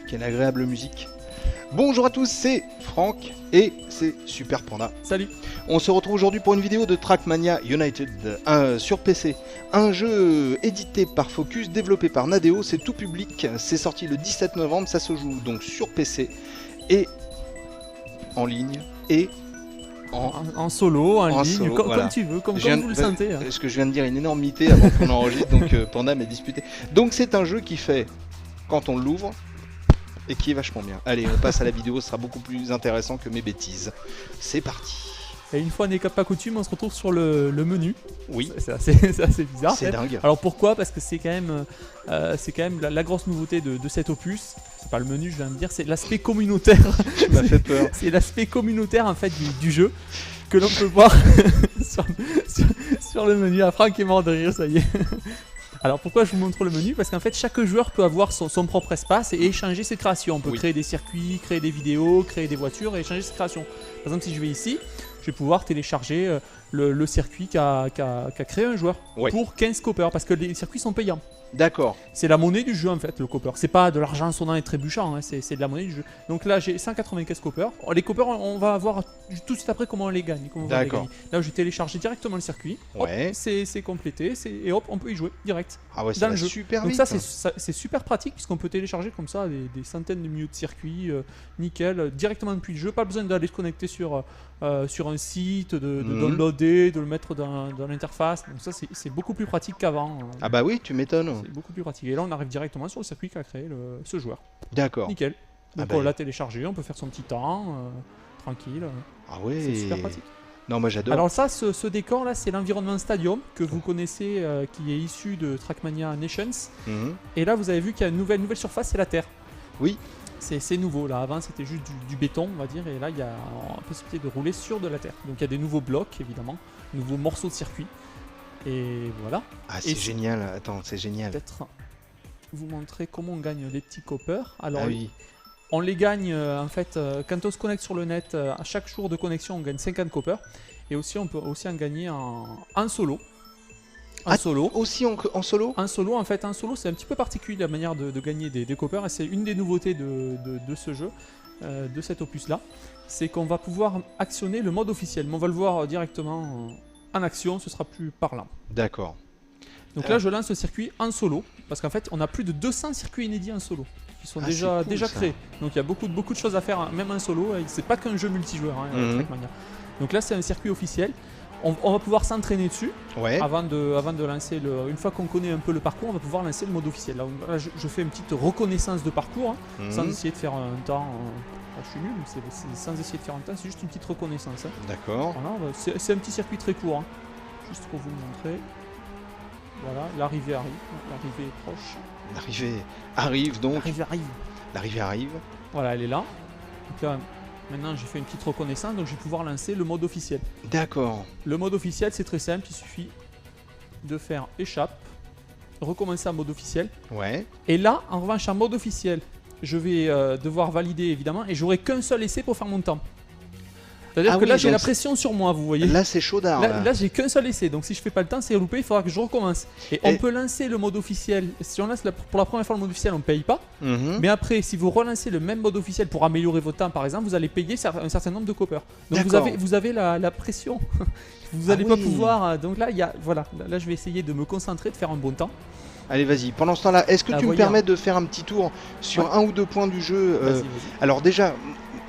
Quelle agréable musique. Bonjour à tous, c'est Franck et c'est Super Panda. Salut. On se retrouve aujourd'hui pour une vidéo de Trackmania United sur PC. Un jeu édité par Focus, développé par Nadeo, c'est tout public, c'est sorti le 17 novembre, ça se joue donc sur PC et en ligne et en solo, en ligne, solo, comme voilà. tu veux, comme vous le sentez. Est-ce que je viens de dire une énormité avant qu'on enregistre, donc Panda m'a disputé. Donc c'est un jeu qui fait, quand on l'ouvre, et qui est vachement bien. Allez, on passe à la vidéo, ce sera beaucoup plus intéressant que mes bêtises. C'est parti. Et une fois n'est pas coutume, on se retrouve sur le menu. Oui. C'est assez bizarre. C'est dingue. Alors pourquoi? Parce que c'est quand même, la grosse nouveauté de cet opus. C'est pas le menu, je viens de dire, c'est l'aspect communautaire. Tu m'as fait peur. C'est l'aspect communautaire en fait du jeu que l'on peut voir sur le menu. Ah, Franck est mort de rire, ça y est. Alors pourquoi je vous montre le menu? Parce qu'en fait chaque joueur peut avoir son propre espace et échanger ses créations. On peut créer des circuits, créer des vidéos, créer des voitures et échanger ses créations. Par exemple si je vais ici, je vais pouvoir télécharger le circuit qu'a créé un joueur pour 15 coppers parce que les circuits sont payants. D'accord. C'est la monnaie du jeu en fait, le copper. C'est pas de l'argent sonnant et trébuchant, hein, c'est de la monnaie du jeu. Donc là j'ai 195 coppers. Les coppers on va voir tout de suite après comment on les gagne. D'accord. Là je vais télécharger directement le circuit. Ouais. C'est complété et hop on peut y jouer direct. Ah ouais, ça va super vite. Donc ça c'est super pratique puisqu'on peut télécharger comme ça des centaines de minutes de circuits, nickel, directement depuis le jeu. Pas besoin d'aller se connecter sur un site, de downloader, de le mettre dans l'interface. Donc ça c'est beaucoup plus pratique qu'avant. Ah bah oui, tu m'étonnes. C'est beaucoup plus pratique. Et là on arrive directement sur le circuit qu'a créé ce joueur. D'accord. Nickel. Donc on l'a téléchargé, on peut faire son petit temps, tranquille. Ah ouais. C'est super pratique. Non, moi j'adore. Alors ça, ce décor là, c'est l'environnement Stadium que vous connaissez, qui est issu de Trackmania Nations. Et là vous avez vu qu'il y a une nouvelle surface, c'est la terre. Oui. C'est nouveau là, avant c'était juste du béton on va dire, et là il y a la possibilité de rouler sur de la terre. Donc il y a des nouveaux blocs évidemment, nouveaux morceaux de circuit. Et voilà. Ah c'est génial, attends c'est génial. Peut-être vous montrer comment on gagne les petits coppers. Alors on les gagne en fait quand on se connecte sur le net, à chaque jour de connexion on gagne 50 coppers. Et aussi on peut aussi en gagner en solo. Aussi en solo. En solo, en fait, c'est un petit peu particulier la manière de gagner des coppers et c'est une des nouveautés de ce jeu, de cet opus là, c'est qu'on va pouvoir actionner le mode officiel, mais on va le voir directement en action, ce sera plus parlant. D'accord. Donc là je lance le circuit en solo, parce qu'en fait on a plus de 200 circuits inédits en solo, qui sont déjà créés, donc il y a beaucoup de choses à faire, même en solo, c'est pas qu'un jeu multijoueur, Trackmania. Donc là c'est un circuit officiel. On va pouvoir s'entraîner dessus avant de lancer une fois qu'on connaît un peu le parcours, on va pouvoir lancer le mode officiel. Là je fais une petite reconnaissance de parcours, sans essayer de faire un temps. Je suis nul, c'est sans essayer de faire un temps, c'est juste une petite reconnaissance. D'accord. Voilà, c'est un petit circuit très court, juste pour vous le montrer. Voilà, l'arrivée arrive, l'arrivée est proche. L'arrivée arrive donc. L'arrivée arrive. Voilà, elle est là. Donc là, maintenant j'ai fait une petite reconnaissance, donc je vais pouvoir lancer le mode officiel. D'accord. Le mode officiel c'est très simple, il suffit de faire échappe, recommencer en mode officiel. Ouais. Et là, en revanche, en mode officiel, je vais devoir valider évidemment et j'aurai qu'un seul essai pour faire mon temps. C'est-à-dire que là j'ai la pression sur moi, vous voyez. Là c'est chaudard. Là j'ai qu'un seul essai, donc si je fais pas le temps c'est loupé, il faudra que je recommence. Et on peut lancer le mode officiel, si on lance pour la première fois le mode officiel on ne paye pas. Mais après si vous relancez le même mode officiel pour améliorer votre temps par exemple, vous allez payer un certain nombre de coppers. Donc vous avez la pression, vous n'allez pas pouvoir, donc là, là je vais essayer de me concentrer, de faire un bon temps. Allez vas-y, pendant ce temps là, est-ce que tu me permets de faire un petit tour sur un ou deux points du jeu? Vas-y. Alors déjà,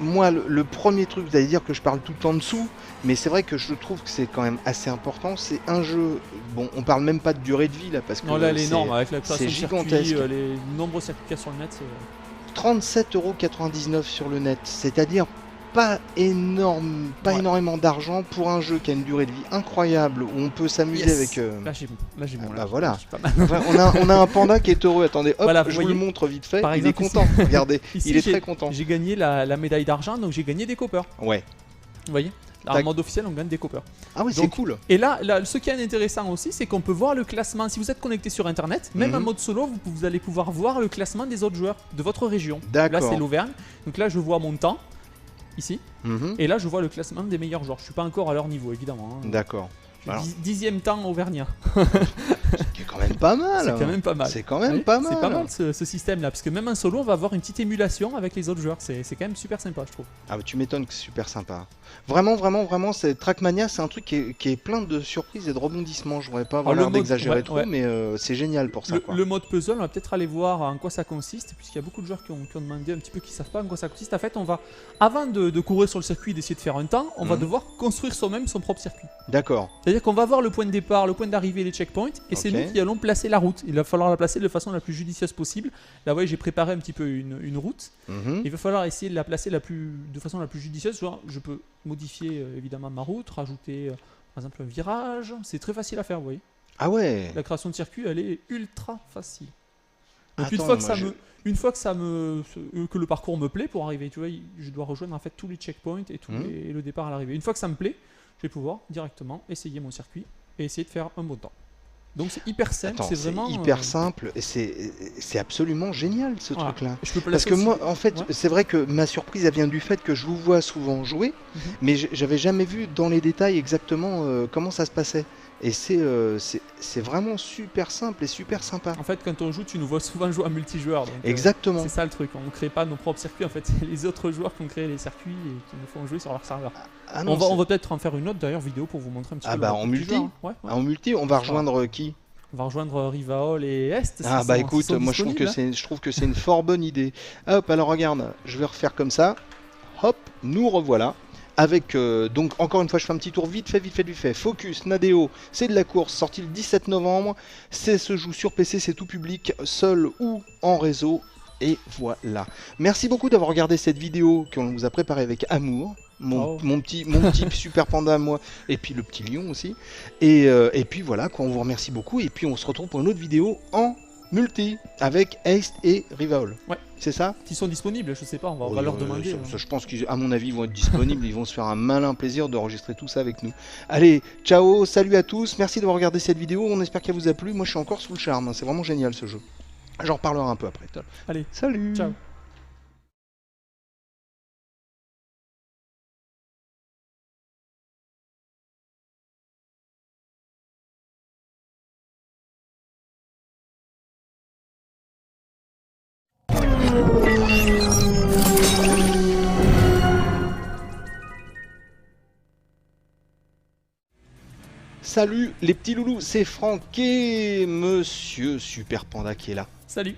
moi le premier truc, vous allez dire que je parle tout en dessous, mais c'est vrai que je trouve que c'est quand même assez important, c'est un jeu, bon on parle même pas de durée de vie là, parce que non, là elle est énorme, avec la création de circuits, les nombreux circuits qu'il y a sur le net, c'est 37,99 € sur le net, c'est-à-dire pas énormément d'argent pour un jeu qui a une durée de vie incroyable, où on peut s'amuser avec... Là j'ai bon, là voilà. Enfin, on a un panda qui est heureux, attendez, hop, voilà, je vous le montre vite fait, il est content, regardez, il est très content. J'ai gagné la médaille d'argent, donc j'ai gagné des coppers. Ouais. Vous voyez, là, en mode officiel on gagne des coppers. Ah oui, c'est cool. Et là, ce qui est intéressant aussi, c'est qu'on peut voir le classement, si vous êtes connecté sur internet, même en mode solo, vous allez pouvoir voir le classement des autres joueurs de votre région. Là c'est l'Auvergne, donc là je vois mon temps. ici. Et là, je vois le classement des meilleurs joueurs. Je suis pas encore à leur niveau, évidemment. Hein. D'accord. 10e temps auvergnat. C'est quand même pas mal. C'est quand même pas mal. C'est quand même pas mal. C'est pas mal ce système-là, parce que même en solo, on va avoir une petite émulation avec les autres joueurs. C'est quand même super sympa, je trouve. Ah bah tu m'étonnes que c'est super sympa. Vraiment, c'est Trackmania, c'est un truc qui est plein de surprises et de rebondissements. Je voudrais pas avoir l'air d'exagérer trop, mais c'est génial pour ça. Le mode puzzle, on va peut-être aller voir en quoi ça consiste, puisqu'il y a beaucoup de joueurs qui ont demandé un petit peu, qui savent pas en quoi ça consiste. En fait, on va, avant de courir sur le circuit et d'essayer de faire un temps, on va devoir construire soi-même son propre circuit. D'accord. C'est-à-dire qu'on va avoir le point de départ, le point d'arrivée, les checkpoints, et c'est nous qui allons placer la route. Il va falloir la placer de façon la plus judicieuse possible. Là, vous voyez, j'ai préparé un petit peu une route. Il va falloir essayer de la placer de façon la plus judicieuse. Je peux modifier évidemment ma route, rajouter par exemple un virage. C'est très facile à faire, vous voyez. Ah ouais. La création de circuit, elle est ultra facile. Donc une fois que le parcours me plaît pour arriver, tu vois, je dois rejoindre en fait tous les checkpoints et le départ à l'arrivée. Une fois que ça me plaît, je vais pouvoir directement essayer mon circuit et essayer de faire un bon temps. Donc c'est hyper simple, c'est vraiment hyper simple et c'est absolument génial ce truc-là. Parce que moi, en fait, c'est vrai que ma surprise elle vient du fait que je vous vois souvent jouer, mais j'avais jamais vu dans les détails exactement comment ça se passait. Et c'est vraiment super simple et super sympa. En fait, quand on joue, tu nous vois souvent jouer à multijoueur. Donc, exactement. C'est ça le truc. On ne crée pas nos propres circuits. En fait, c'est les autres joueurs qui ont créé les circuits et qui nous font jouer sur leur serveur. On va peut-être en faire une autre d'ailleurs vidéo pour vous montrer un petit peu. En multi. En multi, on va rejoindre qui ? On va rejoindre Rivaol et Est. Écoute, moi je trouve que c'est une fort bonne idée. Hop, alors regarde, je vais refaire comme ça. Hop, nous revoilà. Avec, donc encore une fois je fais un petit tour vite fait. Focus, Nadeo, c'est de la course, sorti le 17 novembre. C'est se joue sur PC, c'est tout public, seul ou en réseau. Et voilà. Merci beaucoup d'avoir regardé cette vidéo qu'on vous a préparée avec amour. Mon petit super panda à moi, et puis le petit lion aussi. Et puis voilà, on vous remercie beaucoup. Et puis on se retrouve pour une autre vidéo en multi avec Haste et Rivaol. Ouais. C'est ça ? Ils sont disponibles, je sais pas, on va leur demander. Je pense qu'à mon avis, ils vont être disponibles, ils vont se faire un malin plaisir d'enregistrer tout ça avec nous. Allez, ciao, salut à tous, merci d'avoir regardé cette vidéo, on espère qu'elle vous a plu. Moi, je suis encore sous le charme, c'est vraiment génial ce jeu. J'en reparlerai un peu après. Allez, salut. Ciao. Salut les petits loulous, c'est Franck et Monsieur Super Panda qui est là. Salut.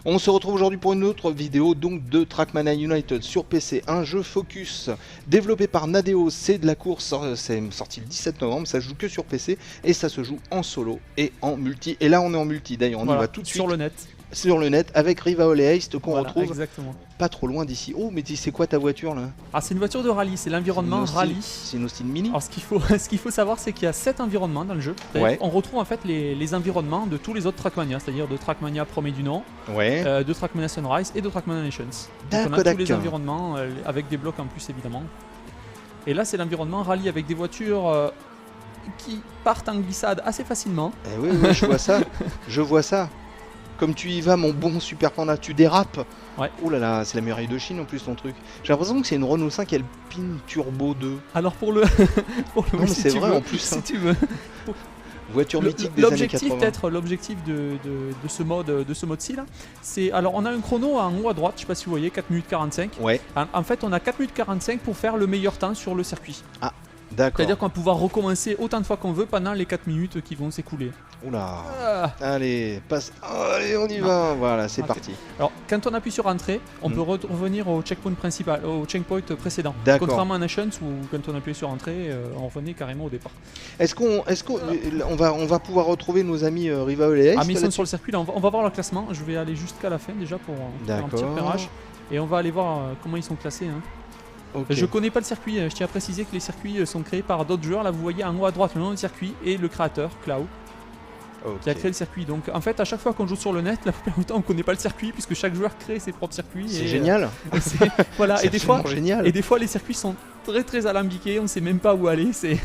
On se retrouve aujourd'hui pour une autre vidéo donc de Trackmania United sur PC, un jeu focus développé par Nadeo, c'est de la course, c'est sorti le 17 novembre, ça joue que sur PC et ça se joue en solo et en multi. Et là on est en multi d'ailleurs, on y va tout de suite. Sur le net. Sur le net avec Rivaol et Haste qu'on retrouve exactement. Pas trop loin d'ici. Oh mais c'est quoi ta voiture là ? Ah c'est une voiture de rallye, c'est l'environnement rallye. C'est une Austin Mini. Alors ce qu'il faut savoir c'est qu'il y a 7 environnements dans le jeu. On retrouve en fait les environnements de tous les autres Trackmania, c'est-à-dire de Trackmania premier du nom, de Trackmania Sunrise et de Trackmania Nations. Donc on a tous les environnements avec des blocs en plus évidemment. Et là c'est l'environnement rallye avec des voitures qui partent en glissade assez facilement. Eh oui, je vois ça. Je vois ça. Comme tu y vas, mon bon Super Panda, tu dérapes. Ouais. Oh là là, c'est la muraille de Chine en plus ton truc. J'ai l'impression que c'est une Renault 5 Alpine Turbo 2. Alors pour le non, mais c'est vrai en plus. Si tu veux. Voiture mythique des années 80. L'objectif de ce mode-ci là, c'est alors on a un chrono en haut à droite, je sais pas si vous voyez, 4 minutes 45. Ouais. En fait, on a 4 minutes 45 pour faire le meilleur temps sur le circuit. Ah. D'accord. C'est-à-dire qu'on va pouvoir recommencer autant de fois qu'on veut pendant les 4 minutes qui vont s'écouler. Oula. Allez, allez, on y va. Voilà, c'est parti. Alors, quand on appuie sur Entrée, on peut revenir au checkpoint principal, au checkpoint précédent. Contrairement à Nations où quand on appuie sur Entrée, on revenait carrément au départ. Est-ce qu'on va pouvoir retrouver nos amis Rivaol et Haste ? Ah, mais ils sont sur le circuit. Là, on va voir leur classement. Je vais aller jusqu'à la fin déjà pour faire un petit repérage. Et on va aller voir comment ils sont classés. Okay. Je connais pas le circuit, je tiens à préciser que les circuits sont créés par d'autres joueurs. Là vous voyez en haut à droite le nom du circuit et le créateur, Cloud, qui a créé le circuit. Donc en fait à chaque fois qu'on joue sur le net, la plupart du temps on connaît pas le circuit puisque chaque joueur crée ses propres circuits. C'est génial. Voilà, et des fois génial. Et des fois les circuits sont très alambiqué, on sait même pas où aller, c'est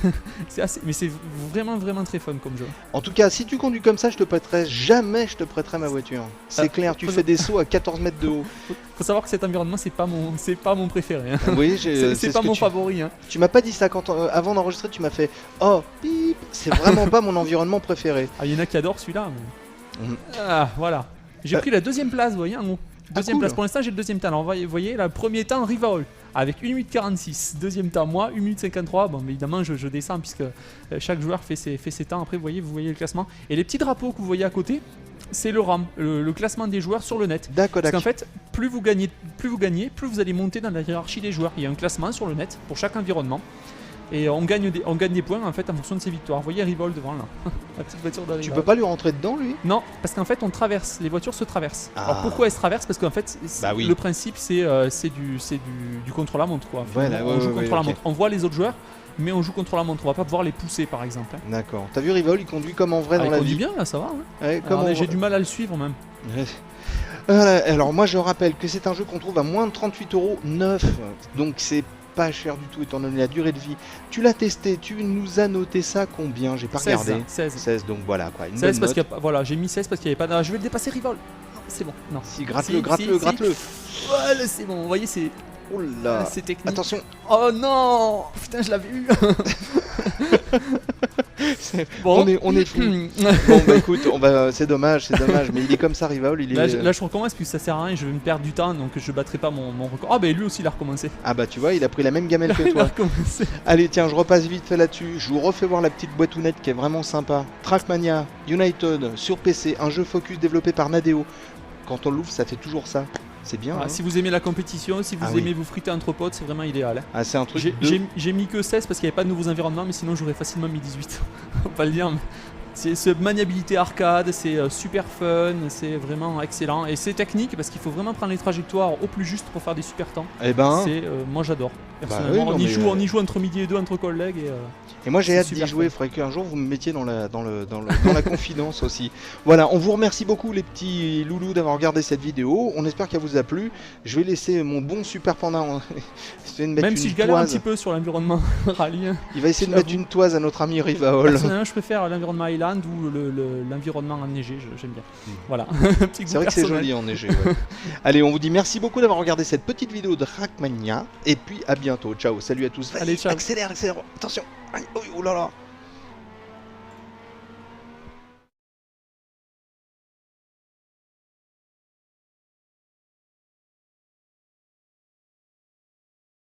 assez, mais c'est vraiment très fun comme jeu. En tout cas, si tu conduis comme ça, je te prêterai jamais ma voiture. C'est clair, tu fais des sauts à 14 mètres de haut. Faut savoir que cet environnement, c'est pas mon préféré. Hein. Oui, c'est pas mon favori. Hein. Tu m'as pas dit ça quand avant d'enregistrer, tu m'as fait oh pip, c'est vraiment pas mon environnement préféré. Ah, il y en a qui adorent celui-là. Mais... Ah, voilà. J'ai pris la deuxième place, vous voyez, en haut. Deuxième place, pour l'instant j'ai le deuxième temps. Alors vous voyez, le premier temps Rivaol avec 1 minute 46. Deuxième temps moi, 1 minute 53. Bon, mais évidemment je descends puisque chaque joueur fait ses temps. Après vous voyez le classement. Et les petits drapeaux que vous voyez à côté, c'est le RAM, le classement des joueurs sur le net. D'accord. Parce qu'en fait, plus vous gagnez, plus vous allez monter dans la hiérarchie des joueurs. Il y a un classement sur le net pour chaque environnement. Et on gagne des points en fait en fonction de ses victoires. Vous voyez Rivol devant là, la petite voiture d'Arrival. Tu peux pas lui rentrer dedans lui? Non, parce qu'en fait on traverse, les voitures se traversent. Alors pourquoi elles se traversent? Parce qu'en fait le principe c'est du contre-la-montre quoi. On joue contre la montre. On voit les autres joueurs, mais on joue contre la montre. On va pas pouvoir les pousser par exemple. D'accord. T'as vu Rivol, il conduit comme en vrai dans la vie. Il conduit bien là, ça va. Hein. Ouais, j'ai du mal à le suivre même. Alors moi je rappelle que c'est un jeu qu'on trouve à moins de 38 € neuf, donc c'est pas cher du tout étant donné la durée de vie. Tu l'as testé, tu nous as noté ça combien? J'ai pas regardé. 16, donc voilà quoi. Une 16 parce qu'il voilà, j'ai mis 16 parce qu'il n'y avait pas. Je vais le dépasser Rivol. C'est bon. Non. Si gratte-le. Voilà, c'est bon. Vous voyez, c'est. Oh là. C'est technique. Attention. Oh non. Putain, je l'avais eu. Bon. On est fou. Bon bah écoute, c'est dommage, mais il est comme ça Rivol, là je recommence puisque ça sert à rien, je vais me perdre du temps donc je battrai pas mon record. Ah bah lui aussi il a recommencé. Ah bah tu vois, il a pris la même gamelle que toi. Allez tiens, je repasse vite fait là-dessus, je vous refais voir la petite boîtounette qui est vraiment sympa. Trackmania United sur PC, un jeu focus développé par Nadeo. Quand on l'ouvre, ça fait toujours ça. C'est bien. Si vous aimez la compétition, si vous aimez vous friter entre potes, c'est vraiment idéal. Ah, c'est un truc. J'ai mis que 16 parce qu'il n'y avait pas de nouveaux environnements, mais sinon j'aurais facilement mis 18. On va pas le dire. Mais c'est maniabilité arcade, c'est super fun, c'est vraiment excellent. Et c'est technique parce qu'il faut vraiment prendre les trajectoires au plus juste pour faire des super temps. Et ben. Moi j'adore. Personnellement, on y joue entre midi et deux entre collègues. Et moi j'ai hâte d'y jouer, il faudrait qu'un jour vous me mettiez dans la confidence aussi. Voilà, on vous remercie beaucoup les petits loulous d'avoir regardé cette vidéo, on espère qu'elle vous a plu. Je vais laisser mon bon Super Panda même si je galère un petit peu sur l'environnement rallye. Il va essayer de mettre une toise à notre ami Rivaol. Personnellement je préfère l'environnement Island ou l'environnement enneigé, j'aime bien. Voilà. C'est vrai que c'est joli enneigé. Ouais. Allez, on vous dit merci beaucoup d'avoir regardé cette petite vidéo de Trackmania et puis à bientôt. Ciao, salut à tous. Allez, ciao. Accélère, attention. Oh là là.